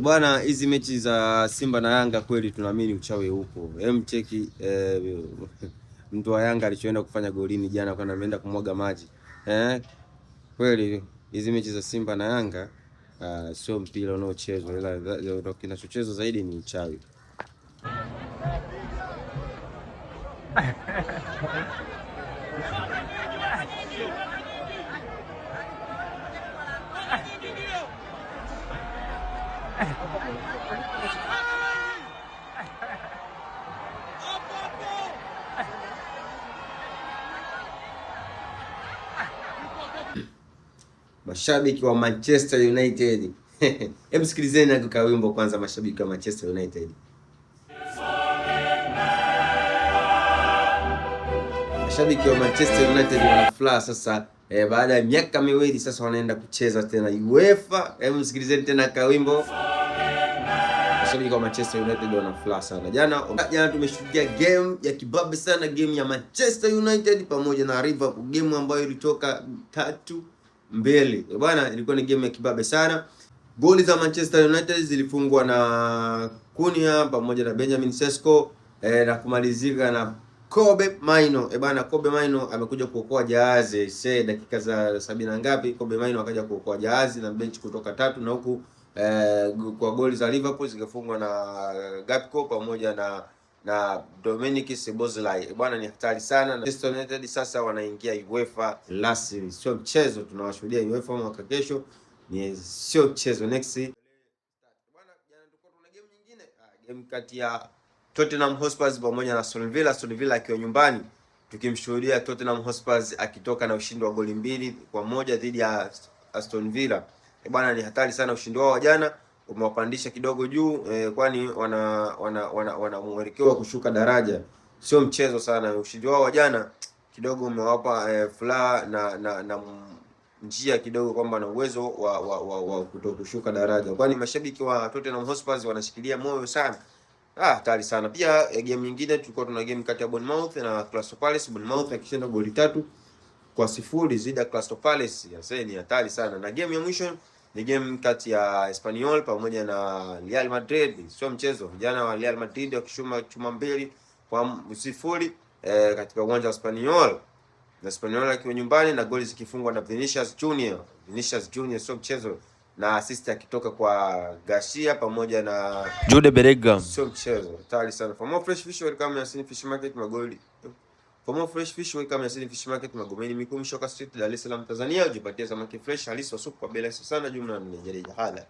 Bwana, hizi mechi za Simba na Yanga kweli tunaamini uchawi upo. Cheki mtu wa Yanga alichoenda kufanya golini jana kwenda ameenda kumwaga maji. Kweli hizi mechi za Simba na Yanga sio mpira unaochezwa, ila kinachochezwa zaidi ni uchawi. Mashabiki wa Manchester United. Hebu sikilizeni na wimbo kwanza, mashabiki wa Manchester United. Mashabiki wa Manchester United wana furaha sasa baada ya miaka miwili sasa wanaenda kucheza tena UEFA. Hebu sikilizeni tena wimbo. Mashabiki wa Manchester United wana furaha sana. Jana tumeshuhudia game ya kibabe sana, game ya Manchester United pamoja na Liverpool, game ambayo ilitoka 3-2. Bwana, ilikuwa ni game ya kibabe sana. Goli za Manchester United zilifungwa na Cunha pamoja na Benjamin Sesko na kumalizika na Kobe Maino. Bwana, Kobe Maino amekuja kuokoa jahazi. Dakika za 70 na ngapi Kobe Maino akaja kuokoa jahazi na bench kutoka 3, na huku kwa goli za Liverpool zikafungwa na Gakpo pamoja na Dominic Szoboszlai. Bwana, ni hatari sana. Manchester United sasa wanaingia UEFA rasmi. Sio mchezo, tunawashuhudia UEFA mwaka kesho. Ni sio mchezo next. Bwana, jana tulikuwa tuna game nyingine, game kati ya Tottenham Hotspur pamoja na Aston Villa. Aston Villa akiwa nyumbani, tukimshuhudia Tottenham Hotspur akitoka na ushindi wa goli 2-1 dhidi ya Aston Villa. Bwana, ni hatari sana. Ushindi wao jana umewapandisha kidogo juu, kwani wana mwelekeo wa kushuka daraja. Sio mchezo sana. Ushindi wao jana kidogo umewapa furaha na njia kidogo kwamba na uwezo wa kutokushuka daraja, kwani mashabiki wa Tottenham Hotspur wanashikilia moyo sana. Hatari sana. Pia game nyingine tulikuwa tuna game kati ya Bournemouth na Crystal Palace. Bournemouth akishinda goli 3-0 dhidi ya Crystal Palace. Yaseni ni hatari sana. Na game ya mwisho ni game kati ya Espanyol pamoja na Real Madrid. Sio mchezo. Jana wa Real Madrid wakishuma chuma 2-0 katika uwanja wa Espanyol. Na Espanyol akiwa nyumbani na goli zikifungwa na Vinicius Junior. Vinicius Junior sio mchezo, na assist akitoka kwa Garcia pamoja na Jude Bellingham. Sio mchezo, hatari sana. For more fresh fish welcome Yasin Fish Market Magoli. For more fresh fish welcome Yasin Fish Market Magomeni Mikumi Shoka Street, Dar es Salaam, Tanzania. Ujipatie samaki fresh halisi wa soko kwa bei rahisi sana, jumla na rejareja. Hala.